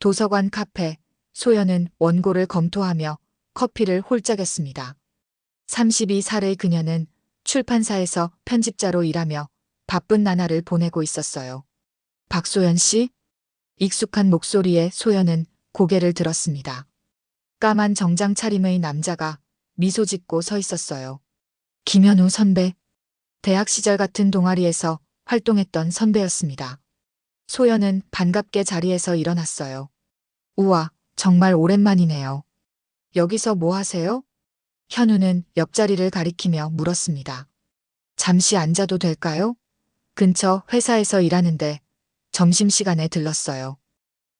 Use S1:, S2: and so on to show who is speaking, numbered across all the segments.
S1: 도서관 카페, 소연은 원고를 검토하며 커피를 홀짝였습니다. 32살의 그녀는 출판사에서 편집자로 일하며 바쁜 나날을 보내고 있었어요. 박소연 씨? 익숙한 목소리에 소연은 고개를 들었습니다. 까만 정장 차림의 남자가 미소 짓고 서 있었어요. 김현우 선배. 대학 시절 같은 동아리에서 활동했던 선배였습니다. 소연은 반갑게 자리에서 일어났어요. 우와, 정말 오랜만이네요. 여기서 뭐 하세요? 현우는 옆자리를 가리키며 물었습니다. 잠시 앉아도 될까요? 근처 회사에서 일하는데 점심시간에 들렀어요.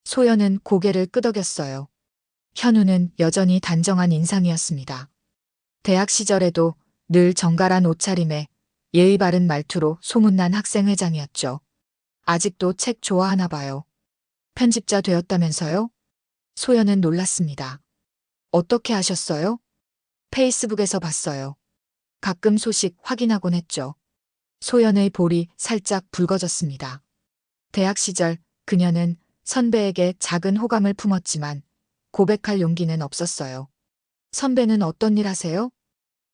S1: 소연은 고개를 끄덕였어요. 현우는 여전히 단정한 인상이었습니다. 대학 시절에도 늘 정갈한 옷차림에 예의 바른 말투로 소문난 학생회장이었죠. 아직도 책 좋아하나 봐요. 편집자 되었다면서요? 소연은 놀랐습니다. 어떻게 아셨어요? 페이스북에서 봤어요. 가끔 소식 확인하곤 했죠. 소연의 볼이 살짝 붉어졌습니다. 대학 시절 그녀는 선배에게 작은 호감을 품었지만 고백할 용기는 없었어요. 선배는 어떤 일 하세요?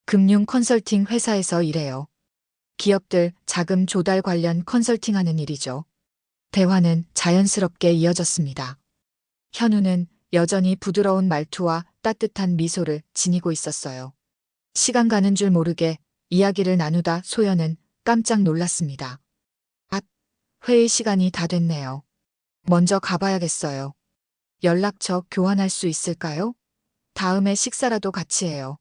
S1: 금융 컨설팅 회사에서 일해요. 기업들 자금 조달 관련 컨설팅하는 일이죠. 대화는 자연스럽게 이어졌습니다. 현우는 여전히 부드러운 말투와 따뜻한 미소를 지니고 있었어요. 시간 가는 줄 모르게 이야기를 나누다 소연은 깜짝 놀랐습니다. 아, 회의 시간이 다 됐네요. 먼저 가봐야겠어요. 연락처 교환할 수 있을까요? 다음에 식사라도 같이 해요.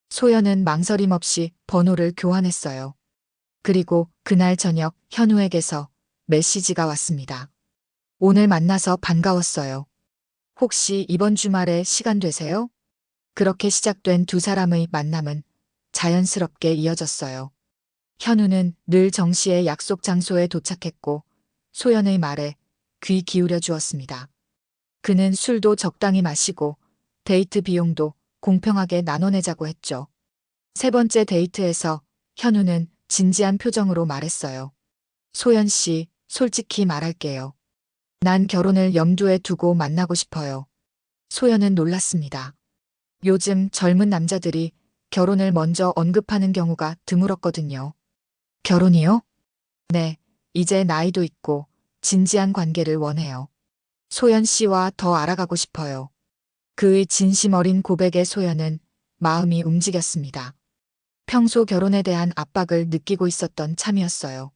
S1: 소연은 망설임 없이 번호를 교환했어요. 그리고 그날 저녁 현우에게서 메시지가 왔습니다. 오늘 만나서 반가웠어요. 혹시 이번 주말에 시간 되세요? 그렇게 시작된 두 사람의 만남은 자연스럽게 이어졌어요. 현우는 늘 정시에 약속 장소에 도착했고 소연의 말에 귀 기울여 주었습니다. 그는 술도 적당히 마시고 데이트 비용도 공평하게 나눠내자고 했죠. 세 번째 데이트에서 현우는 진지한 표정으로 말했어요. 소연 씨, 솔직히 말할게요. 난 결혼을 염두에 두고 만나고 싶어요. 소연은 놀랐습니다. 요즘 젊은 남자들이 결혼을 먼저 언급하는 경우가 드물었거든요. 결혼이요? 네, 이제 나이도 있고 진지한 관계를 원해요. 소연 씨와 더 알아가고 싶어요. 그의 진심 어린 고백에 소연은 마음이 움직였습니다. 평소 결혼에 대한 압박을 느끼고 있었던 참이었어요.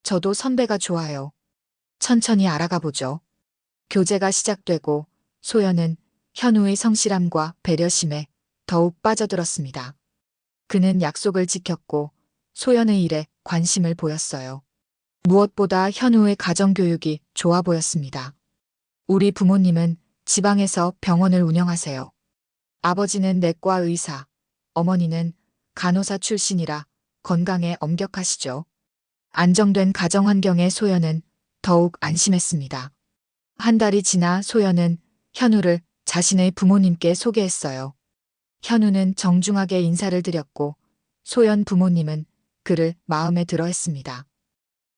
S1: 저도 선배가 좋아요. 천천히 알아가 보죠. 교제가 시작되고 소연은 현우의 성실함과 배려심에 더욱 빠져들었습니다. 그는 약속을 지켰고 소연의 일에 관심을 보였어요. 무엇보다 현우의 가정교육이 좋아 보였습니다. 우리 부모님은 지방에서 병원을 운영하세요. 아버지는 내과 의사, 어머니는 간호사 출신이라 건강에 엄격하시죠. 안정된 가정 환경에 소연은 더욱 안심했습니다. 한 달이 지나 소연은 현우를 자신의 부모님께 소개했어요. 현우는 정중하게 인사를 드렸고 소연 부모님은 그를 마음에 들어 했습니다.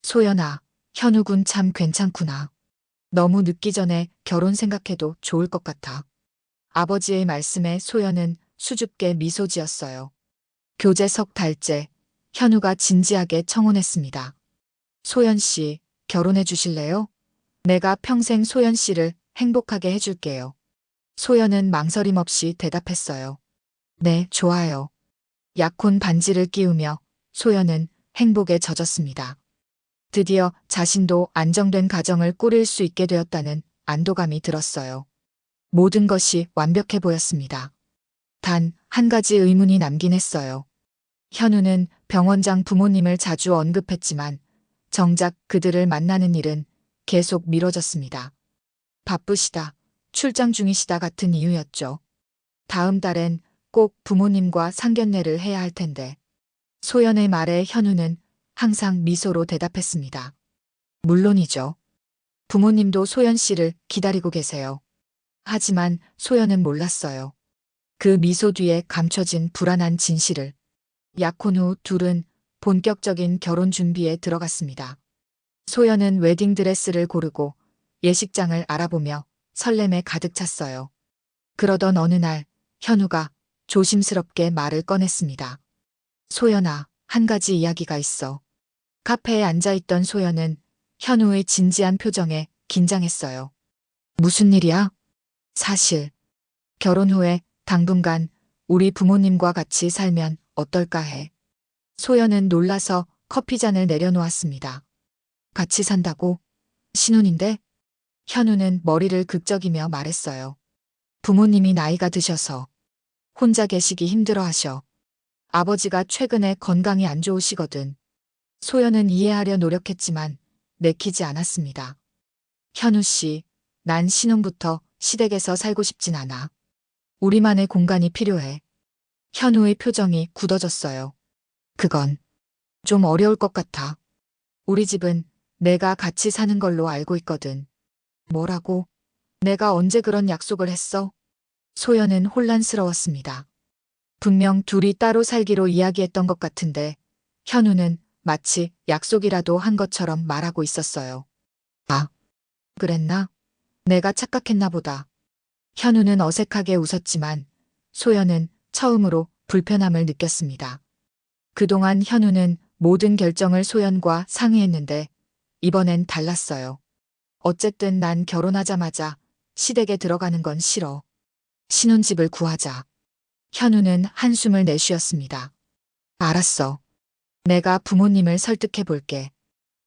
S1: 소연아, 현우군 참 괜찮구나. 너무 늦기 전에 결혼 생각해도 좋을 것 같아. 아버지의 말씀에 소연은 수줍게 미소 지었어요. 교제 석 달째, 현우가 진지하게 청혼했습니다. 소연 씨, 결혼해 주실래요? 내가 평생 소연 씨를 행복하게 해줄게요. 소연은 망설임 없이 대답했어요. 네, 좋아요. 약혼 반지를 끼우며 소연은 행복에 젖었습니다. 드디어 자신도 안정된 가정을 꾸릴 수 있게 되었다는 안도감이 들었어요. 모든 것이 완벽해 보였습니다. 단 한 가지 의문이 남긴 했어요. 현우는 병원장 부모님을 자주 언급했지만 정작 그들을 만나는 일은 계속 미뤄졌습니다. 바쁘시다, 출장 중이시다 같은 이유였죠. 다음 달엔 꼭 부모님과 상견례를 해야 할 텐데. 소연의 말에 현우는 항상 미소로 대답했습니다. 물론이죠. 부모님도 소연 씨를 기다리고 계세요. 하지만 소연은 몰랐어요. 그 미소 뒤에 감춰진 불안한 진실을. 약혼 후 둘은 본격적인 결혼 준비에 들어갔습니다. 소연은 웨딩드레스를 고르고 예식장을 알아보며 설렘에 가득 찼어요. 그러던 어느 날 현우가 조심스럽게 말을 꺼냈습니다. 소연아, 한 가지 이야기가 있어. 카페에 앉아있던 소연은 현우의 진지한 표정에 긴장했어요. 무슨 일이야? 사실 결혼 후에 당분간 우리 부모님과 같이 살면 어떨까 해. 소연은 놀라서 커피잔을 내려놓았습니다. 같이 산다고? 신혼인데? 현우는 머리를 극적이며 말했어요. 부모님이 나이가 드셔서 혼자 계시기 힘들어 하셔. 아버지가 최근에 건강이 안 좋으시거든. 소연은 이해하려 노력했지만 내키지 않았습니다. 현우 씨, 난 신혼부터 시댁에서 살고 싶진 않아. 우리만의 공간이 필요해. 현우의 표정이 굳어졌어요. 그건 좀 어려울 것 같아. 우리 집은 내가 같이 사는 걸로 알고 있거든. 뭐라고? 내가 언제 그런 약속을 했어? 소연은 혼란스러웠습니다. 분명 둘이 따로 살기로 이야기했던 것 같은데 현우는 마치 약속이라도 한 것처럼 말하고 있었어요. 아, 그랬나? 내가 착각했나 보다. 현우는 어색하게 웃었지만 소연은 처음으로 불편함을 느꼈습니다. 그동안 현우는 모든 결정을 소연과 상의했는데 이번엔 달랐어요. 어쨌든 난 결혼하자마자 시댁에 들어가는 건 싫어. 신혼집을 구하자. 현우는 한숨을 내쉬었습니다. 알았어. 내가 부모님을 설득해 볼게.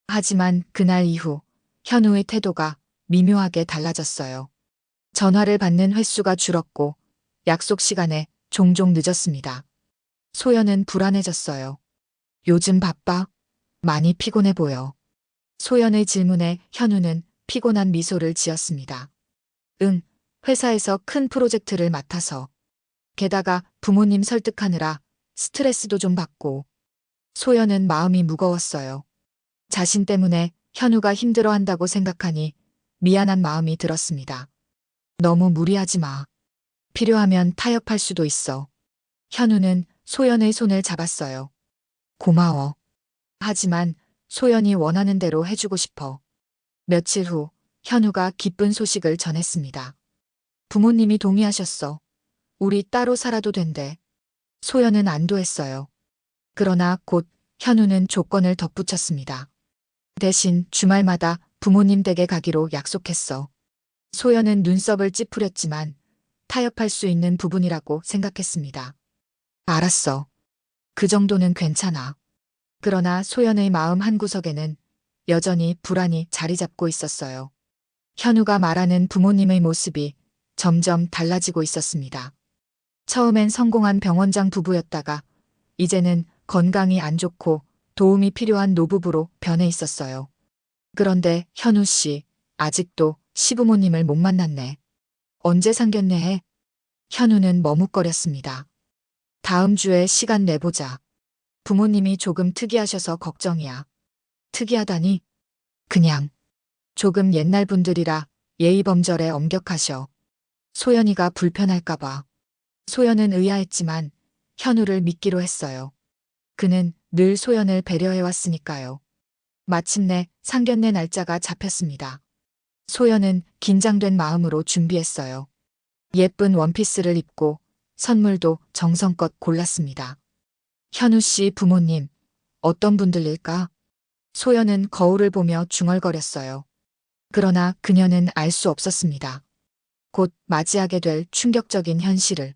S1: 하지만 그날 이후 현우의 태도가 미묘하게 달라졌어요. 전화를 받는 횟수가 줄었고 약속 시간에 종종 늦었습니다. 소연은 불안해졌어요. 요즘 바빠? 많이 피곤해 보여. 소연의 질문에 현우는 피곤한 미소를 지었습니다. 응, 회사에서 큰 프로젝트를 맡아서. 게다가 부모님 설득하느라 스트레스도 좀 받고. 소연은 마음이 무거웠어요. 자신 때문에 현우가 힘들어한다고 생각하니 미안한 마음이 들었습니다. 너무 무리하지 마. 필요하면 타협할 수도 있어. 현우는 소연의 손을 잡았어요. 고마워. 하지만 소연이 원하는 대로 해주고 싶어. 며칠 후 현우가 기쁜 소식을 전했습니다. 부모님이 동의하셨어. 우리 따로 살아도 된대. 소연은 안도했어요. 그러나 곧 현우는 조건을 덧붙였습니다. 대신 주말마다 부모님 댁에 가기로 약속했어. 소연은 눈썹을 찌푸렸지만 타협할 수 있는 부분이라고 생각했습니다. 알았어. 그 정도는 괜찮아. 그러나 소연의 마음 한구석에는 여전히 불안이 자리 잡고 있었어요. 현우가 말하는 부모님의 모습이 점점 달라지고 있었습니다. 처음엔 성공한 병원장 부부였다가 이제는 건강이 안 좋고 도움이 필요한 노부부로 변해 있었어요. 그런데 현우 씨, 아직도 시부모님을 못 만났네. 언제 상견례 해? 현우는 머뭇거렸습니다. 다음 주에 시간 내보자. 부모님이 조금 특이하셔서 걱정이야. 특이하다니? 그냥 조금 옛날 분들이라 예의범절에 엄격하셔. 소연이가 불편할까봐. 소연은 의아했지만 현우를 믿기로 했어요. 그는 늘 소연을 배려해왔으니까요. 마침내 상견례 날짜가 잡혔습니다. 소연은 긴장된 마음으로 준비했어요. 예쁜 원피스를 입고 선물도 정성껏 골랐습니다. 현우 씨 부모님, 어떤 분들일까? 소연은 거울을 보며 중얼거렸어요. 그러나 그녀는 알 수 없었습니다. 곧 맞이하게 될 충격적인 현실을.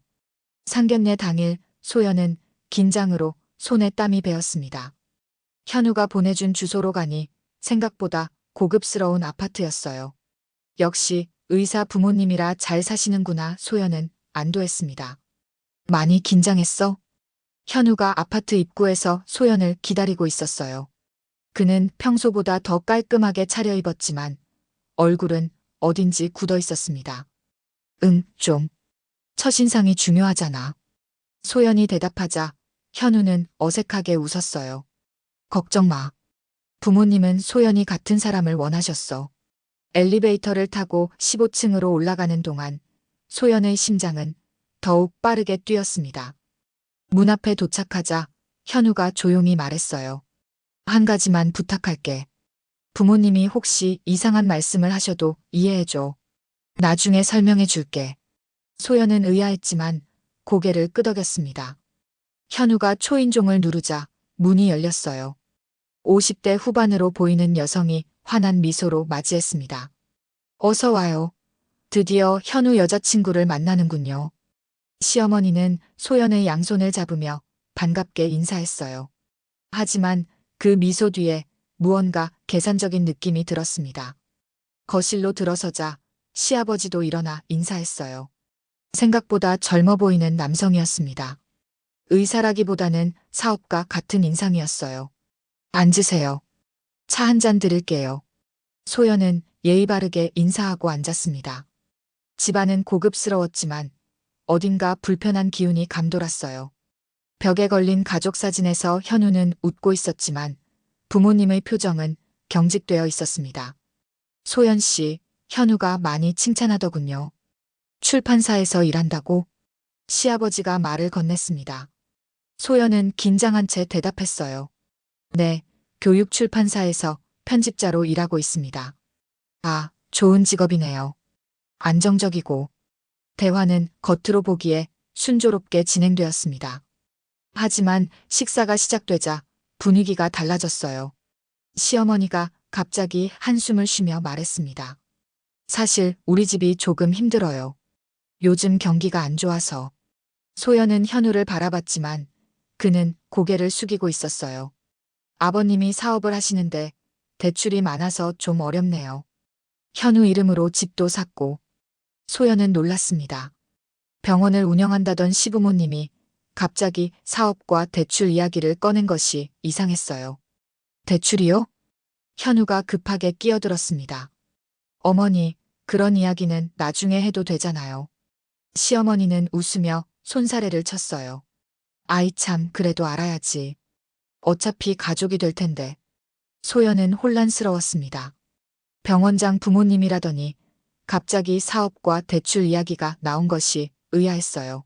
S1: 상견례 당일 소연은 긴장으로 손에 땀이 배었습니다. 현우가 보내준 주소로 가니 생각보다 고급스러운 아파트였어요. 역시 의사 부모님이라 잘 사시는구나. 소연은 안도했습니다. 많이 긴장했어? 현우가 아파트 입구에서 소연을 기다리고 있었어요. 그는 평소보다 더 깔끔하게 차려입었지만 얼굴은 어딘지 굳어 있었습니다. 응, 좀. 첫인상이 중요하잖아. 소연이 대답하자 현우는 어색하게 웃었어요. 걱정 마. 부모님은 소연이 같은 사람을 원하셨어. 엘리베이터를 타고 15층으로 올라가는 동안 소연의 심장은 더욱 빠르게 뛰었습니다. 문 앞에 도착하자 현우가 조용히 말했어요. 한 가지만 부탁할게. 부모님이 혹시 이상한 말씀을 하셔도 이해해줘. 나중에 설명해 줄게. 소연은 의아했지만 고개를 끄덕였습니다. 현우가 초인종을 누르자 문이 열렸어요. 50대 후반으로 보이는 여성이 환한 미소로 맞이했습니다. 어서 와요. 드디어 현우 여자친구를 만나는군요. 시어머니는 소연의 양손을 잡으며 반갑게 인사했어요. 하지만 그 미소 뒤에 무언가 계산적인 느낌이 들었습니다. 거실로 들어서자 시아버지도 일어나 인사했어요. 생각보다 젊어 보이는 남성이었습니다. 의사라기보다는 사업가 같은 인상이었어요. 앉으세요. 차 한 잔 드릴게요. 소연은 예의 바르게 인사하고 앉았습니다. 집안은 고급스러웠지만 어딘가 불편한 기운이 감돌았어요. 벽에 걸린 가족 사진에서 현우는 웃고 있었지만 부모님의 표정은 경직되어 있었습니다. 소연 씨, 현우가 많이 칭찬하더군요. 출판사에서 일한다고? 시아버지가 말을 건넸습니다. 소연은 긴장한 채 대답했어요. 네, 교육출판사에서 편집자로 일하고 있습니다. 아, 좋은 직업이네요. 안정적이고. 대화는 겉으로 보기에 순조롭게 진행되었습니다. 하지만 식사가 시작되자 분위기가 달라졌어요. 시어머니가 갑자기 한숨을 쉬며 말했습니다. 사실 우리 집이 조금 힘들어요. 요즘 경기가 안 좋아서. 소연은 현우를 바라봤지만 그는 고개를 숙이고 있었어요. 아버님이 사업을 하시는데 대출이 많아서 좀 어렵네요. 현우 이름으로 집도 샀고. 소연은 놀랐습니다. 병원을 운영한다던 시부모님이 갑자기 사업과 대출 이야기를 꺼낸 것이 이상했어요. 대출이요? 현우가 급하게 끼어들었습니다. 어머니, 그런 이야기는 나중에 해도 되잖아요. 시어머니는 웃으며 손사래를 쳤어요. 아이 참, 그래도 알아야지. 어차피 가족이 될 텐데. 소연은 혼란스러웠습니다. 병원장 부모님이라더니 갑자기 사업과 대출 이야기가 나온 것이 의아했어요.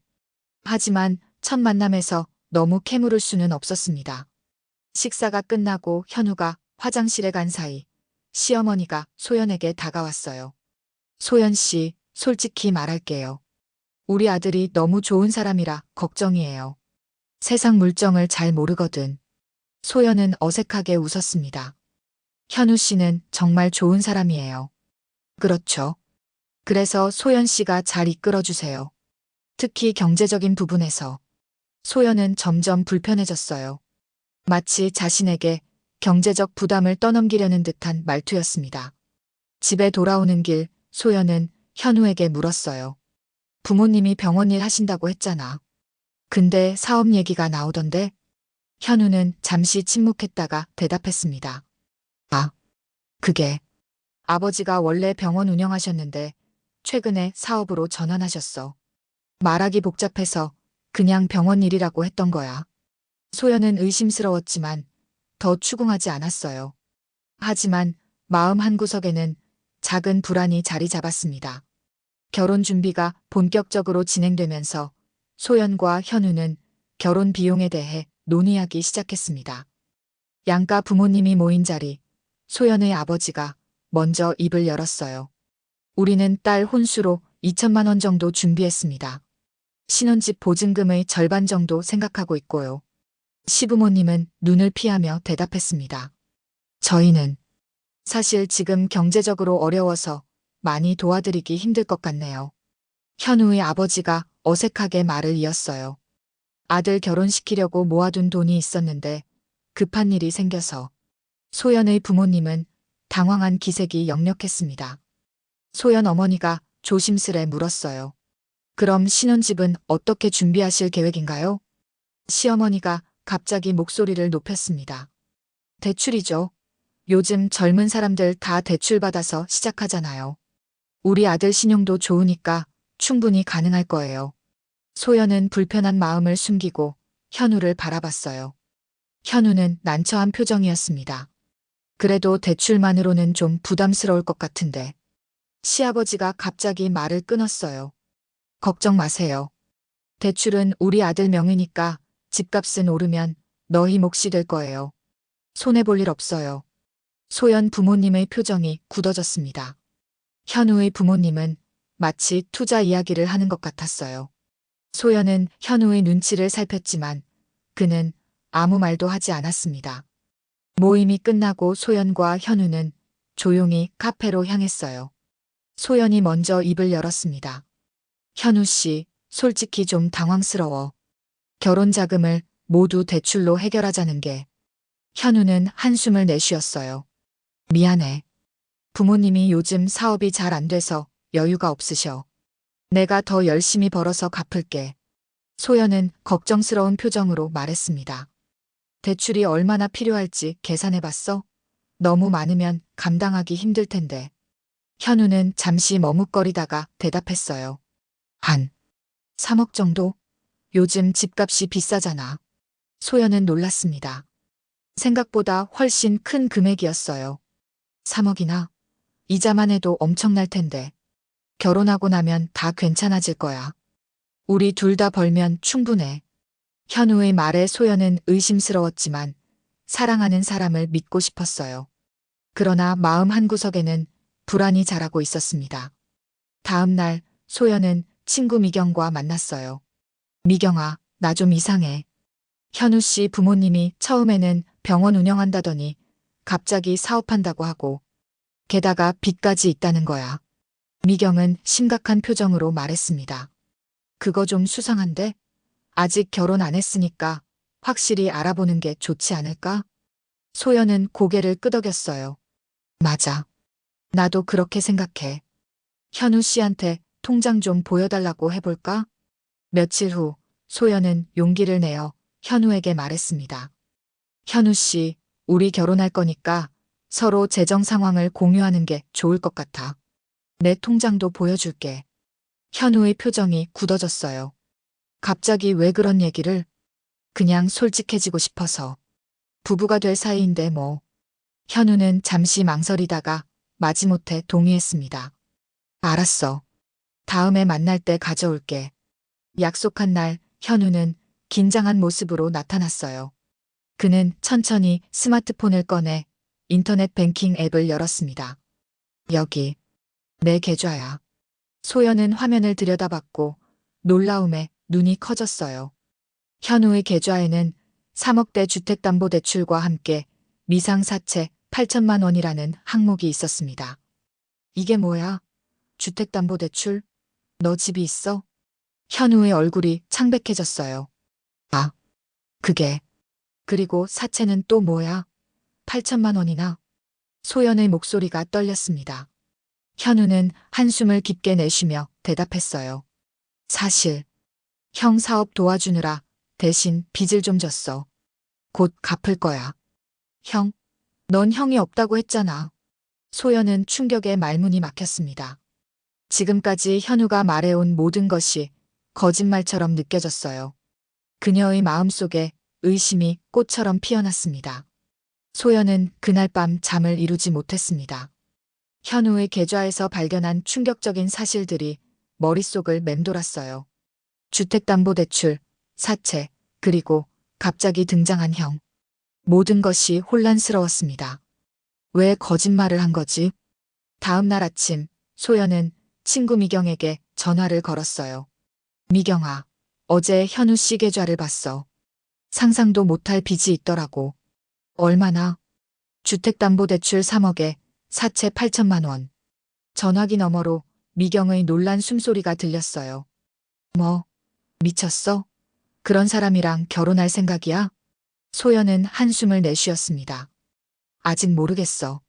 S1: 하지만 첫 만남에서 너무 캐물을 수는 없었습니다. 식사가 끝나고 현우가 화장실에 간 사이 시어머니가 소연에게 다가왔어요. 소연 씨, 솔직히 말할게요. 우리 아들이 너무 좋은 사람이라 걱정이에요. 세상 물정을 잘 모르거든. 소연은 어색하게 웃었습니다. 현우 씨는 정말 좋은 사람이에요. 그렇죠. 그래서 소연 씨가 잘 이끌어주세요. 특히 경제적인 부분에서. 소연은 점점 불편해졌어요. 마치 자신에게 경제적 부담을 떠넘기려는 듯한 말투였습니다. 집에 돌아오는 길 소연은 현우에게 물었어요. 부모님이 병원 일 하신다고 했잖아. 근데 사업 얘기가 나오던데? 현우는 잠시 침묵했다가 대답했습니다. 아, 그게 아버지가 원래 병원 운영하셨는데 최근에 사업으로 전환하셨어. 말하기 복잡해서 그냥 병원 일이라고 했던 거야. 소연은 의심스러웠지만 더 추궁하지 않았어요. 하지만 마음 한구석에는 작은 불안이 자리 잡았습니다. 결혼 준비가 본격적으로 진행되면서 소연과 현우는 결혼 비용에 대해 논의하기 시작했습니다. 양가 부모님이 모인 자리, 소연의 아버지가 먼저 입을 열었어요. 우리는 딸 혼수로 2천만 원 정도 준비했습니다. 신혼집 보증금의 절반 정도 생각하고 있고요. 시부모님은 눈을 피하며 대답했습니다. 저희는 사실 지금 경제적으로 어려워서 많이 도와드리기 힘들 것 같네요. 현우의 아버지가 어색하게 말을 이었어요. 아들 결혼시키려고 모아둔 돈이 있었는데 급한 일이 생겨서. 소연의 부모님은 당황한 기색이 역력했습니다. 소연 어머니가 조심스레 물었어요. 그럼 신혼집은 어떻게 준비하실 계획인가요? 시어머니가 갑자기 목소리를 높였습니다. 대출이죠. 요즘 젊은 사람들 다 대출 받아서 시작하잖아요. 우리 아들 신용도 좋으니까 충분히 가능할 거예요. 소연은 불편한 마음을 숨기고 현우를 바라봤어요. 현우는 난처한 표정이었습니다. 그래도 대출만으로는 좀 부담스러울 것 같은데. 시아버지가 갑자기 말을 끊었어요. 걱정 마세요. 대출은 우리 아들 명의니까 집값은 오르면 너희 몫이 될 거예요. 손해볼 일 없어요. 소연 부모님의 표정이 굳어졌습니다. 현우의 부모님은 마치 투자 이야기를 하는 것 같았어요. 소연은 현우의 눈치를 살폈지만 그는 아무 말도 하지 않았습니다. 모임이 끝나고 소연과 현우는 조용히 카페로 향했어요. 소연이 먼저 입을 열었습니다. 현우 씨, 솔직히 좀 당황스러워. 결혼 자금을 모두 대출로 해결하자는 게. 현우는 한숨을 내쉬었어요. 미안해. 부모님이 요즘 사업이 잘 안 돼서 여유가 없으셔. 내가 더 열심히 벌어서 갚을게. 소연은 걱정스러운 표정으로 말했습니다. 대출이 얼마나 필요할지 계산해봤어? 너무 많으면 감당하기 힘들 텐데. 현우는 잠시 머뭇거리다가 대답했어요. 한 3억 정도? 요즘 집값이 비싸잖아. 소연은 놀랐습니다. 생각보다 훨씬 큰 금액이었어요. 3억이나? 이자만 해도 엄청날 텐데. 결혼하고 나면 다 괜찮아질 거야. 우리 둘 다 벌면 충분해. 현우의 말에 소연은 의심스러웠지만 사랑하는 사람을 믿고 싶었어요. 그러나 마음 한구석에는 불안이 자라고 있었습니다. 다음 날 소연은 친구 미경과 만났어요. 미경아, 나 좀 이상해. 현우 씨 부모님이 처음에는 병원 운영한다더니 갑자기 사업한다고 하고 게다가 빚까지 있다는 거야. 미경은 심각한 표정으로 말했습니다. 그거 좀 수상한데? 아직 결혼 안 했으니까 확실히 알아보는 게 좋지 않을까? 소연은 고개를 끄덕였어요. 맞아. 나도 그렇게 생각해. 현우 씨한테 통장 좀 보여달라고 해볼까? 며칠 후 소연은 용기를 내어 현우에게 말했습니다. 현우 씨, 우리 결혼할 거니까 서로 재정 상황을 공유하는 게 좋을 것 같아. 내 통장도 보여줄게. 현우의 표정이 굳어졌어요. 갑자기 왜 그런 얘기를? 그냥 솔직해지고 싶어서. 부부가 될 사이인데 뭐. 현우는 잠시 망설이다가 마지못해 동의했습니다. 알았어. 다음에 만날 때 가져올게. 약속한 날 현우는 긴장한 모습으로 나타났어요. 그는 천천히 스마트폰을 꺼내 인터넷 뱅킹 앱을 열었습니다. 여기, 내 계좌야. 소연은 화면을 들여다봤고 놀라움에 눈이 커졌어요. 현우의 계좌에는 3억대 주택담보대출과 함께 미상사채 8천만 원이라는 항목이 있었습니다. 이게 뭐야? 주택담보대출? 너 집이 있어? 현우의 얼굴이 창백해졌어요. 아, 그게. 그리고 사채는 또 뭐야? 8천만 원이나? 소연의 목소리가 떨렸습니다. 현우는 한숨을 깊게 내쉬며 대답했어요. 사실, 형 사업 도와주느라 대신 빚을 좀 졌어. 곧 갚을 거야. 형? 넌 형이 없다고 했잖아. 소연은 충격에 말문이 막혔습니다. 지금까지 현우가 말해온 모든 것이 거짓말처럼 느껴졌어요. 그녀의 마음속에 의심이 꽃처럼 피어났습니다. 소연은 그날 밤 잠을 이루지 못했습니다. 현우의 계좌에서 발견한 충격적인 사실들이 머릿속을 맴돌았어요. 주택담보대출, 사채, 그리고 갑자기 등장한 형. 모든 것이 혼란스러웠습니다. 왜 거짓말을 한 거지? 다음 날 아침, 소연은 친구 미경에게 전화를 걸었어요. 미경아, 어제 현우 씨 계좌를 봤어. 상상도 못할 빚이 있더라고. 얼마나? 주택담보대출 3억에 사채 8천만 원. 전화기 너머로 미경의 놀란 숨소리가 들렸어요. 뭐, 미쳤어? 그런 사람이랑 결혼할 생각이야? 소연은 한숨을 내쉬었습니다. 아직 모르겠어.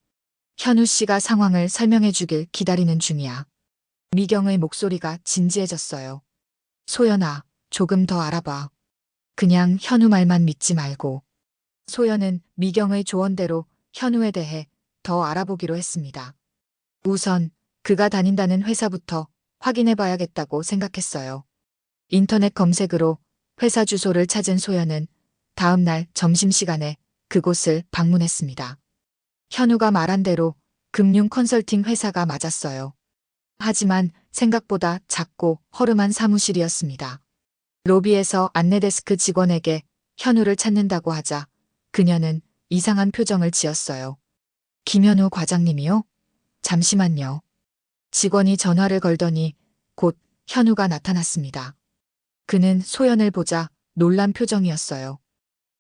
S1: 현우 씨가 상황을 설명해 주길 기다리는 중이야. 미경의 목소리가 진지해졌어요. 소연아, 조금 더 알아봐. 그냥 현우 말만 믿지 말고. 소연은 미경의 조언대로 현우에 대해 더 알아보기로 했습니다. 우선 그가 다닌다는 회사부터 확인해 봐야겠다고 생각했어요. 인터넷 검색으로 회사 주소를 찾은 소연은 다음 날 점심시간에 그곳을 방문했습니다. 현우가 말한 대로 금융 컨설팅 회사가 맞았어요. 하지만 생각보다 작고 허름한 사무실이었습니다. 로비에서 안내데스크 직원에게 현우를 찾는다고 하자 그녀는 이상한 표정을 지었어요. 김현우 과장님이요? 잠시만요. 직원이 전화를 걸더니 곧 현우가 나타났습니다. 그는 소연을 보자 놀란 표정이었어요.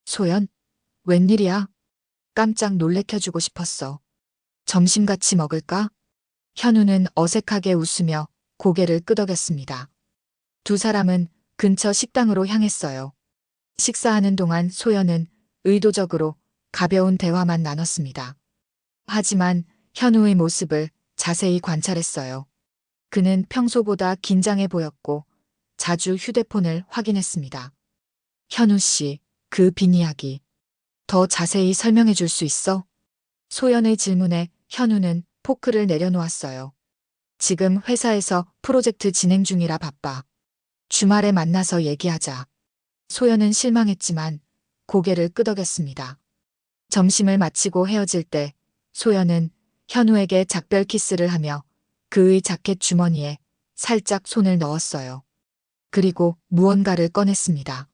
S1: 소연, 웬일이야? 깜짝 놀래켜주고 싶었어. 점심 같이 먹을까? 현우는 어색하게 웃으며 고개를 끄덕였습니다. 두 사람은 근처 식당으로 향했어요. 식사하는 동안 소연은 의도적으로 가벼운 대화만 나눴습니다. 하지만 현우의 모습을 자세히 관찰했어요. 그는 평소보다 긴장해 보였고 자주 휴대폰을 확인했습니다. 현우 씨, 그 빈 이야기 더 자세히 설명해 줄 수 있어? 소연의 질문에 현우는 포크를 내려놓았어요. 지금 회사에서 프로젝트 진행 중이라 바빠. 주말에 만나서 얘기하자. 소연은 실망했지만 고개를 끄덕였습니다. 점심을 마치고 헤어질 때 소연은 현우에게 작별 키스를 하며 그의 자켓 주머니에 살짝 손을 넣었어요. 그리고 무언가를 꺼냈습니다.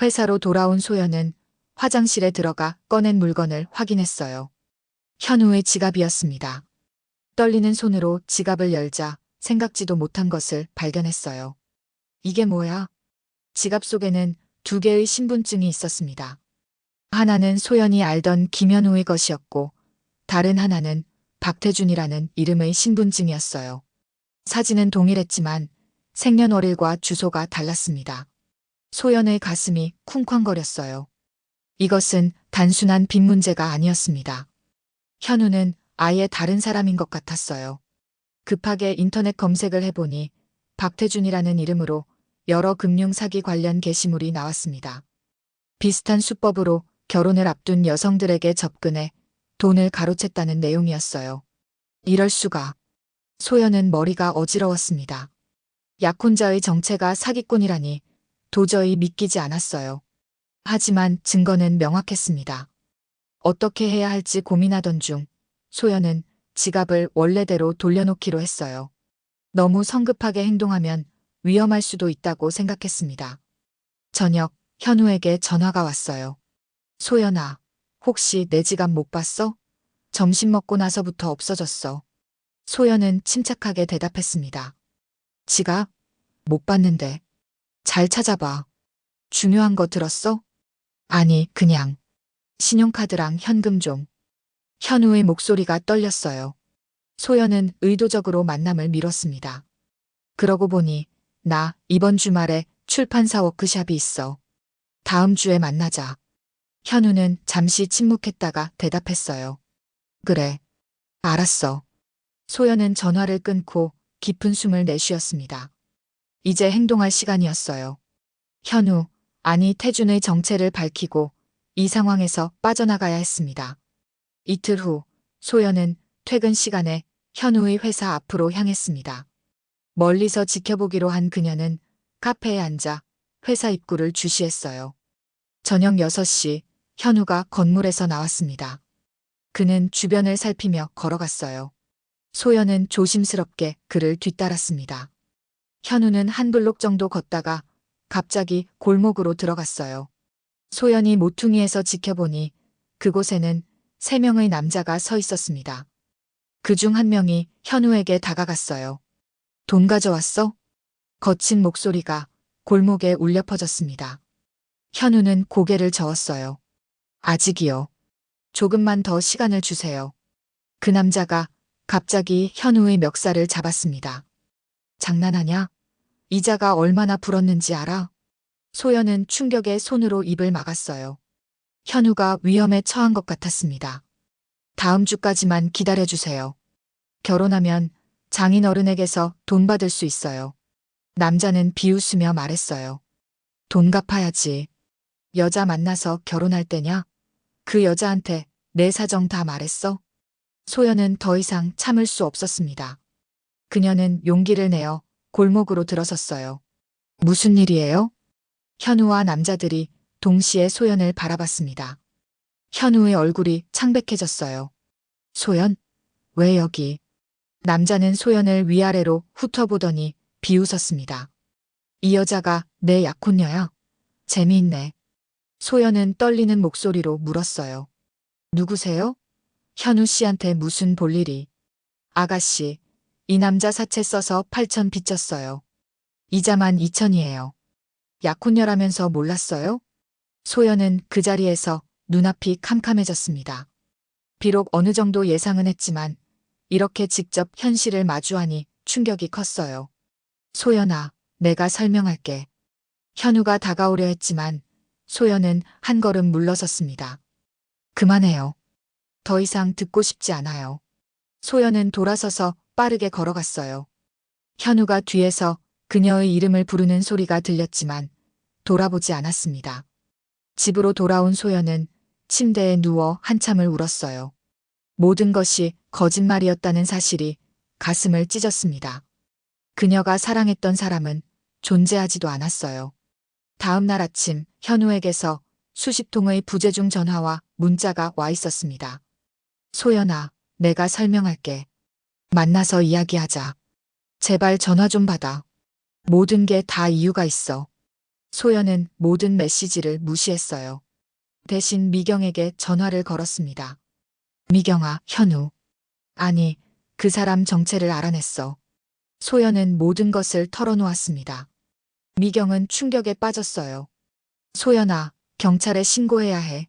S1: 회사로 돌아온 소연은 화장실에 들어가 꺼낸 물건을 확인했어요. 현우의 지갑이었습니다. 떨리는 손으로 지갑을 열자 생각지도 못한 것을 발견했어요. 이게 뭐야? 지갑 속에는 2개의 신분증이 있었습니다. 하나는 소연이 알던 김현우의 것이었고 다른 하나는 박태준이라는 이름의 신분증이었어요. 사진은 동일했지만 생년월일과 주소가 달랐습니다. 소연의 가슴이 쿵쾅거렸어요. 이것은 단순한 빚 문제가 아니었습니다. 현우는 아예 다른 사람인 것 같았어요. 급하게 인터넷 검색을 해보니 박태준이라는 이름으로 여러 금융 사기 관련 게시물이 나왔습니다. 비슷한 수법으로 결혼을 앞둔 여성들에게 접근해 돈을 가로챘다는 내용이었어요. 이럴 수가. 소연은 머리가 어지러웠습니다. 약혼자의 정체가 사기꾼이라니 도저히 믿기지 않았어요. 하지만 증거는 명확했습니다. 어떻게 해야 할지 고민하던 중 소연은 지갑을 원래대로 돌려놓기로 했어요. 너무 성급하게 행동하면 위험할 수도 있다고 생각했습니다. 저녁 현우에게 전화가 왔어요. 소연아, 혹시 내 지갑 못 봤어? 점심 먹고 나서부터 없어졌어. 소연은 침착하게 대답했습니다. 지갑? 못 봤는데. 잘 찾아봐. 중요한 거 들었어? 아니, 그냥. 신용카드랑 현금 좀. 현우의 목소리가 떨렸어요. 소연은 의도적으로 만남을 미뤘습니다. 그러고 보니 나 이번 주말에 출판사 워크샵이 있어. 다음 주에 만나자. 현우는 잠시 침묵했다가 대답했어요. 그래. 알았어. 소연은 전화를 끊고 깊은 숨을 내쉬었습니다. 이제 행동할 시간이었어요. 현우, 아니 태준의 정체를 밝히고 이 상황에서 빠져나가야 했습니다. 이틀 후 소연은 퇴근 시간에 현우의 회사 앞으로 향했습니다. 멀리서 지켜보기로 한 그녀는 카페에 앉아 회사 입구를 주시했어요. 저녁 6시 현우가 건물에서 나왔습니다. 그는 주변을 살피며 걸어갔어요. 소연은 조심스럽게 그를 뒤따랐습니다. 현우는 한 블록 정도 걷다가 갑자기 골목으로 들어갔어요. 소연이 모퉁이에서 지켜보니 그곳에는 3명의 남자가 서 있었습니다. 그중 한 명이 현우에게 다가갔어요. 돈 가져왔어? 거친 목소리가 골목에 울려 퍼졌습니다. 현우는 고개를 저었어요. 아직이요. 조금만 더 시간을 주세요. 그 남자가 갑자기 현우의 멱살을 잡았습니다. 장난하냐? 이자가 얼마나 불었는지 알아? 소연은 충격에 손으로 입을 막았어요. 현우가 위험에 처한 것 같았습니다. 다음 주까지만 기다려주세요. 결혼하면 장인어른에게서 돈 받을 수 있어요. 남자는 비웃으며 말했어요. 돈 갚아야지. 여자 만나서 결혼할 때냐? 그 여자한테 내 사정 다 말했어? 소연은 더 이상 참을 수 없었습니다. 그녀는 용기를 내어 골목으로 들어섰어요. 무슨 일이에요? 현우와 남자들이 동시에 소연을 바라봤습니다. 현우의 얼굴이 창백해졌어요. 소연? 왜 여기? 남자는 소연을 위아래로 훑어보더니 비웃었습니다. 이 여자가 내 약혼녀야? 재미있네. 소연은 떨리는 목소리로 물었어요. 누구세요? 현우 씨한테 무슨 볼일이? 아가씨, 이 남자 사채 써서 8천 빚졌어요. 이자만 2천이에요. 약혼녀라면서 몰랐어요? 소연은 그 자리에서 눈앞이 캄캄해졌습니다. 비록 어느 정도 예상은 했지만 이렇게 직접 현실을 마주하니 충격이 컸어요. 소연아, 내가 설명할게. 현우가 다가오려 했지만 소연은 한 걸음 물러섰습니다. 그만해요. 더 이상 듣고 싶지 않아요. 소연은 돌아서서 빠르게 걸어갔어요. 현우가 뒤에서 그녀의 이름을 부르는 소리가 들렸지만 돌아보지 않았습니다. 집으로 돌아온 소연은 침대에 누워 한참을 울었어요. 모든 것이 거짓말이었다는 사실이 가슴을 찢었습니다. 그녀가 사랑했던 사람은 존재하지도 않았어요. 다음 날 아침 현우에게서 수십 통의 부재중 전화와 문자가 와 있었습니다. 소연아, 내가 설명할게. 만나서 이야기하자. 제발 전화 좀 받아. 모든 게 다 이유가 있어. 소연은 모든 메시지를 무시했어요. 대신 미경에게 전화를 걸었습니다. 미경아, 현우. 아니, 그 사람 정체를 알아냈어. 소연은 모든 것을 털어놓았습니다. 미경은 충격에 빠졌어요. 소연아, 경찰에 신고해야 해.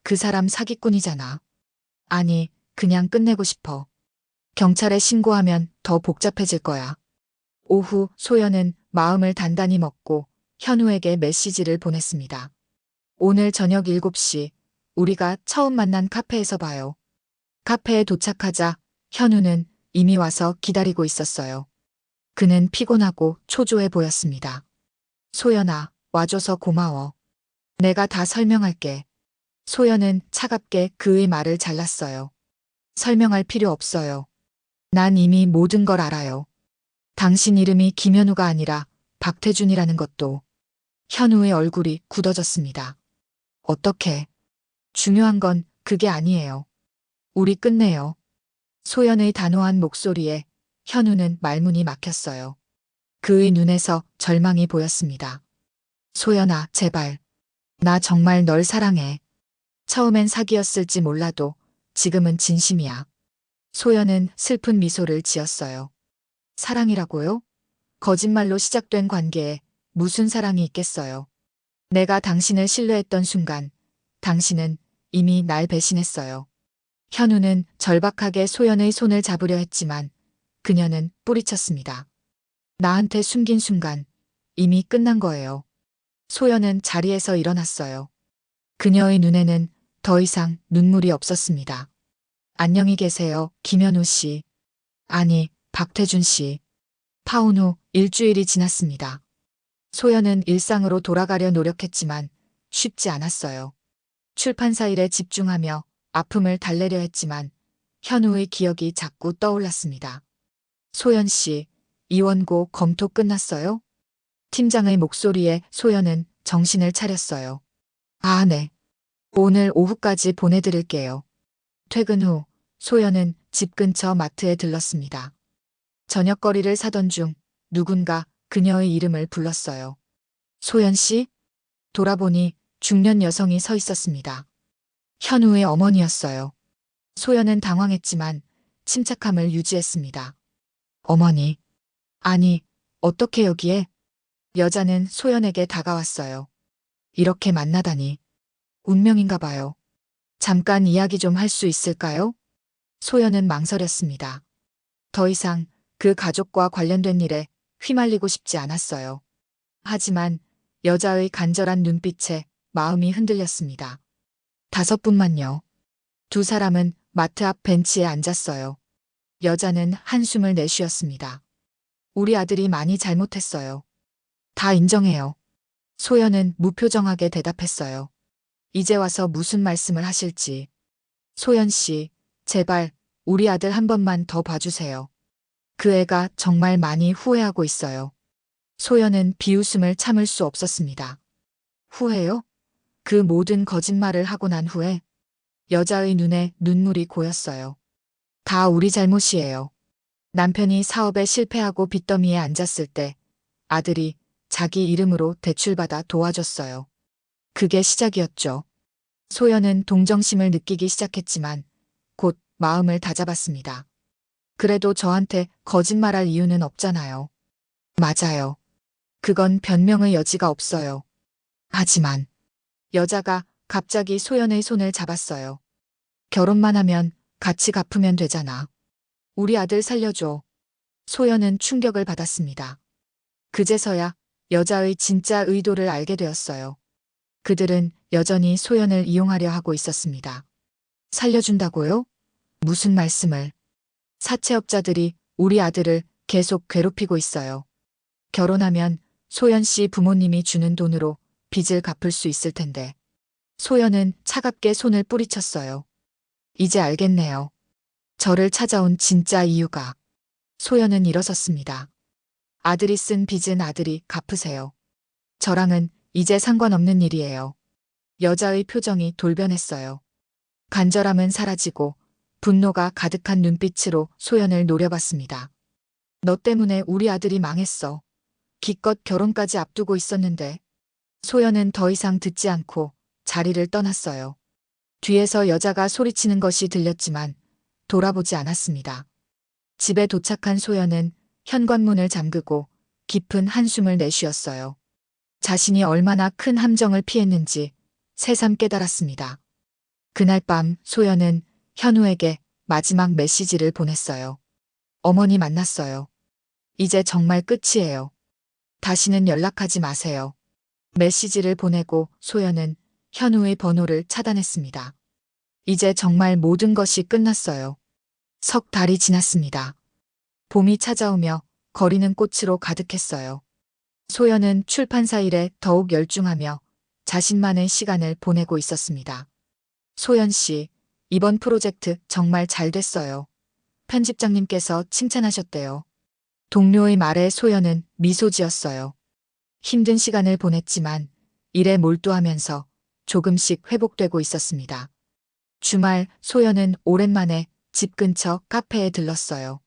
S1: 그 사람 사기꾼이잖아. 아니, 그냥 끝내고 싶어. 경찰에 신고하면 더 복잡해질 거야. 오후 소연은 마음을 단단히 먹고 현우에게 메시지를 보냈습니다. 오늘 저녁 7시 우리가 처음 만난 카페에서 봐요. 카페에 도착하자 현우는 이미 와서 기다리고 있었어요. 그는 피곤하고 초조해 보였습니다. 소연아, 와줘서 고마워. 내가 다 설명할게. 소연은 차갑게 그의 말을 잘랐어요. 설명할 필요 없어요. 난 이미 모든 걸 알아요. 당신 이름이 김현우가 아니라 박태준이라는 것도. 현우의 얼굴이 굳어졌습니다. 어떻게? 중요한 건 그게 아니에요. 우리 끝내요. 소연의 단호한 목소리에 현우는 말문이 막혔어요. 그의 눈에서 절망이 보였습니다. 소연아, 제발. 나 정말 널 사랑해. 처음엔 사기였을지 몰라도 지금은 진심이야. 소연은 슬픈 미소를 지었어요. 사랑이라고요? 거짓말로 시작된 관계에 무슨 사랑이 있겠어요. 내가 당신을 신뢰했던 순간 당신은 이미 날 배신했어요. 현우는 절박하게 소연의 손을 잡으려 했지만 그녀는 뿌리쳤습니다. 나한테 숨긴 순간 이미 끝난 거예요. 소연은 자리에서 일어났어요. 그녀의 눈에는 더 이상 눈물이 없었습니다. 안녕히 계세요, 김현우 씨. 아니, 박태준 씨. 파혼 후 일주일이 지났습니다. 소연은 일상으로 돌아가려 노력했지만 쉽지 않았어요. 출판사 일에 집중하며 아픔을 달래려 했지만 현우의 기억이 자꾸 떠올랐습니다. 소연 씨, 이원고 검토 끝났어요? 팀장의 목소리에 소연은 정신을 차렸어요. 아, 네. 오늘 오후까지 보내드릴게요. 퇴근 후 소연은 집 근처 마트에 들렀습니다. 저녁거리를 사던 중 누군가 그녀의 이름을 불렀어요. 소연 씨? 돌아보니 중년 여성이 서 있었습니다. 현우의 어머니였어요. 소연은 당황했지만 침착함을 유지했습니다. 어머니. 아니, 어떻게 여기에? 여자는 소연에게 다가왔어요. 이렇게 만나다니. 운명인가 봐요. 잠깐 이야기 좀 할 수 있을까요? 소연은 망설였습니다. 더 이상 그 가족과 관련된 일에 휘말리고 싶지 않았어요. 하지만 여자의 간절한 눈빛에 마음이 흔들렸습니다. 5분만요. 두 사람은 마트 앞 벤치에 앉았어요. 여자는 한숨을 내쉬었습니다. 우리 아들이 많이 잘못했어요. 다 인정해요. 소연은 무표정하게 대답했어요. 이제 와서 무슨 말씀을 하실지. 소연 씨, 제발 우리 아들 한 번만 더 봐주세요. 그 애가 정말 많이 후회하고 있어요. 소연은 비웃음을 참을 수 없었습니다. 후회요? 그 모든 거짓말을 하고 난 후에 여자의 눈에 눈물이 고였어요. 다 우리 잘못이에요. 남편이 사업에 실패하고 빚더미에 앉았을 때 아들이 자기 이름으로 대출받아 도와줬어요. 그게 시작이었죠. 소연은 동정심을 느끼기 시작했지만 곧 마음을 다잡았습니다. 그래도 저한테 거짓말할 이유는 없잖아요. 맞아요. 그건 변명의 여지가 없어요. 하지만 여자가 갑자기 소연의 손을 잡았어요. 결혼만 하면 같이 갚으면 되잖아. 우리 아들 살려줘. 소연은 충격을 받았습니다. 그제서야 여자의 진짜 의도를 알게 되었어요. 그들은 여전히 소연을 이용하려 하고 있었습니다. 살려준다고요? 무슨 말씀을? 사채업자들이 우리 아들을 계속 괴롭히고 있어요. 결혼하면 소연 씨 부모님이 주는 돈으로 빚을 갚을 수 있을 텐데. 소연은 차갑게 손을 뿌리쳤어요. 이제 알겠네요. 저를 찾아온 진짜 이유가. 소연은 일어섰습니다. 아들이 쓴 빚은 아들이 갚으세요. 저랑은 이제 상관없는 일이에요. 여자의 표정이 돌변했어요. 간절함은 사라지고 분노가 가득한 눈빛으로 소연을 노려봤습니다. 너 때문에 우리 아들이 망했어. 기껏 결혼까지 앞두고 있었는데. 소연은 더 이상 듣지 않고 자리를 떠났어요. 뒤에서 여자가 소리치는 것이 들렸지만 돌아보지 않았습니다. 집에 도착한 소연은 현관문을 잠그고 깊은 한숨을 내쉬었어요. 자신이 얼마나 큰 함정을 피했는지 새삼 깨달았습니다. 그날 밤 소연은 현우에게 마지막 메시지를 보냈어요. 어머니 만났어요. 이제 정말 끝이에요. 다시는 연락하지 마세요. 메시지를 보내고 소연은 현우의 번호를 차단했습니다. 이제 정말 모든 것이 끝났어요. 석 달이 지났습니다. 봄이 찾아오며 거리는 꽃으로 가득했어요. 소연은 출판사 일에 더욱 열중하며 자신만의 시간을 보내고 있었습니다. 소연 씨, 이번 프로젝트 정말 잘 됐어요. 편집장님께서 칭찬하셨대요. 동료의 말에 소연은 미소 지었어요. 힘든 시간을 보냈지만 일에 몰두하면서 조금씩 회복되고 있었습니다. 주말 소연은 오랜만에 집 근처 카페에 들렀어요.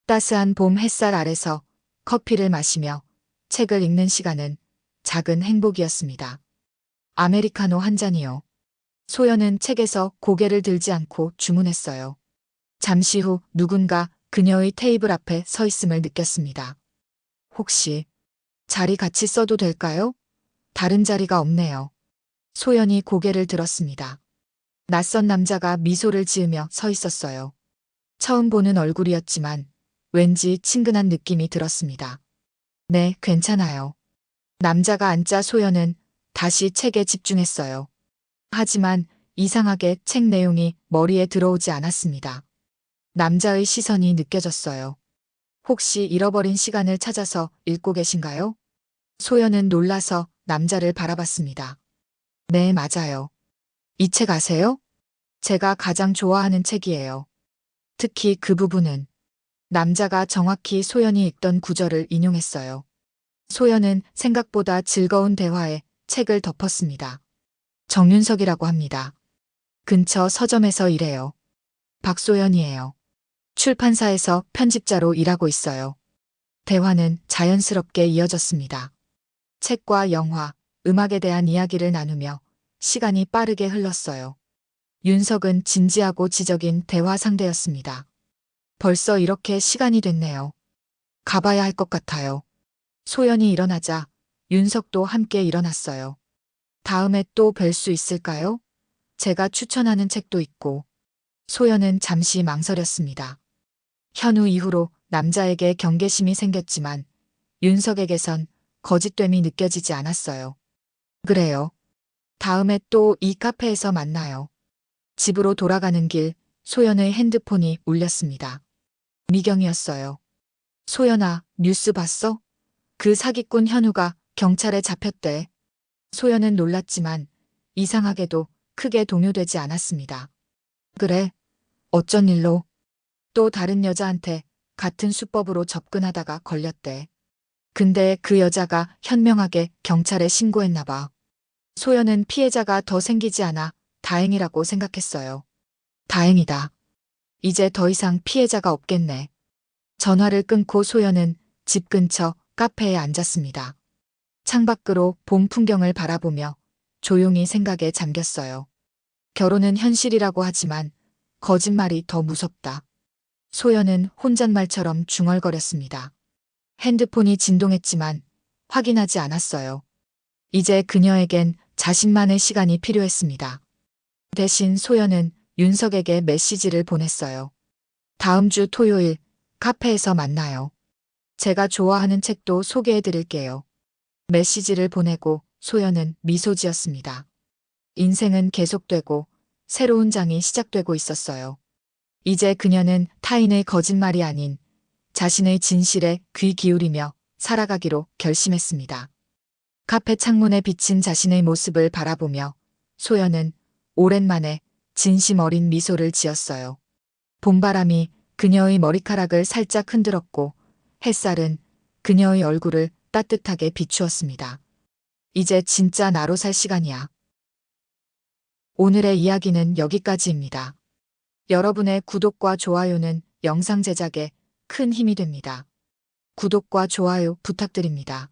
S1: 따스한 봄 햇살 아래서 커피를 마시며 책을 읽는 시간은 작은 행복이었습니다. 아메리카노 한 잔이요. 소연은 책에서 고개를 들지 않고 주문했어요. 잠시 후 누군가 그녀의 테이블 앞에 서 있음을 느꼈습니다. 혹시 자리 같이 써도 될까요? 다른 자리가 없네요. 소연이 고개를 들었습니다. 낯선 남자가 미소를 지으며 서 있었어요. 처음 보는 얼굴이었지만 왠지 친근한 느낌이 들었습니다. 네, 괜찮아요. 남자가 앉자 소연은 다시 책에 집중했어요. 하지만 이상하게 책 내용이 머리에 들어오지 않았습니다. 남자의 시선이 느껴졌어요. 혹시 잃어버린 시간을 찾아서 읽고 계신가요? 소연은 놀라서 남자를 바라봤습니다. 네, 맞아요. 이 책 아세요? 제가 가장 좋아하는 책이에요. 특히 그 부분은 남자가 정확히 소연이 읽던 구절을 인용했어요. 소연은 생각보다 즐거운 대화에 책을 덮었습니다. 정윤석이라고 합니다. 근처 서점에서 일해요. 박소연이에요. 출판사에서 편집자로 일하고 있어요. 대화는 자연스럽게 이어졌습니다. 책과 영화, 음악에 대한 이야기를 나누며 시간이 빠르게 흘렀어요. 윤석은 진지하고 지적인 대화 상대였습니다. 벌써 이렇게 시간이 됐네요. 가봐야 할 것 같아요. 소연이 일어나자 윤석도 함께 일어났어요. 다음에 또 뵐 수 있을까요? 제가 추천하는 책도 있고. 소연은 잠시 망설였습니다. 현우 이후로 남자에게 경계심이 생겼지만 윤석에게선 거짓됨이 느껴지지 않았어요. 그래요. 다음에 또 이 카페에서 만나요. 집으로 돌아가는 길 소연의 핸드폰이 울렸습니다. 미경이었어요. 소연아, 뉴스 봤어? 그 사기꾼 현우가 경찰에 잡혔대. 소연은 놀랐지만 이상하게도 크게 동요되지 않았습니다. 그래? 어쩐 일로? 또 다른 여자한테 같은 수법으로 접근하다가 걸렸대. 근데 그 여자가 현명하게 경찰에 신고했나 봐. 소연은 피해자가 더 생기지 않아 다행이라고 생각했어요. 다행이다. 이제 더 이상 피해자가 없겠네. 전화를 끊고 소연은 집 근처 카페에 앉았습니다. 창밖으로 봄 풍경을 바라보며 조용히 생각에 잠겼어요. 결혼은 현실이라고 하지만 거짓말이 더 무섭다. 소연은 혼잣말처럼 중얼거렸습니다. 핸드폰이 진동했지만 확인하지 않았어요. 이제 그녀에겐 자신만의 시간이 필요했습니다. 대신 소연은 윤석에게 메시지를 보냈어요. 다음 주 토요일 카페에서 만나요. 제가 좋아하는 책도 소개해 드릴게요. 메시지를 보내고 소연은 미소 지었습니다. 인생은 계속되고 새로운 장이 시작되고 있었어요. 이제 그녀는 타인의 거짓말이 아닌 자신의 진실에 귀 기울이며 살아가기로 결심했습니다. 카페 창문에 비친 자신의 모습을 바라보며 소연은 오랜만에 진심 어린 미소를 지었어요. 봄바람이 그녀의 머리카락을 살짝 흔들었고 햇살은 그녀의 얼굴을 따뜻하게 비추었습니다. 이제 진짜 나로 살 시간이야. 오늘의 이야기는 여기까지입니다. 여러분의 구독과 좋아요는 영상 제작에 큰 힘이 됩니다. 구독과 좋아요 부탁드립니다.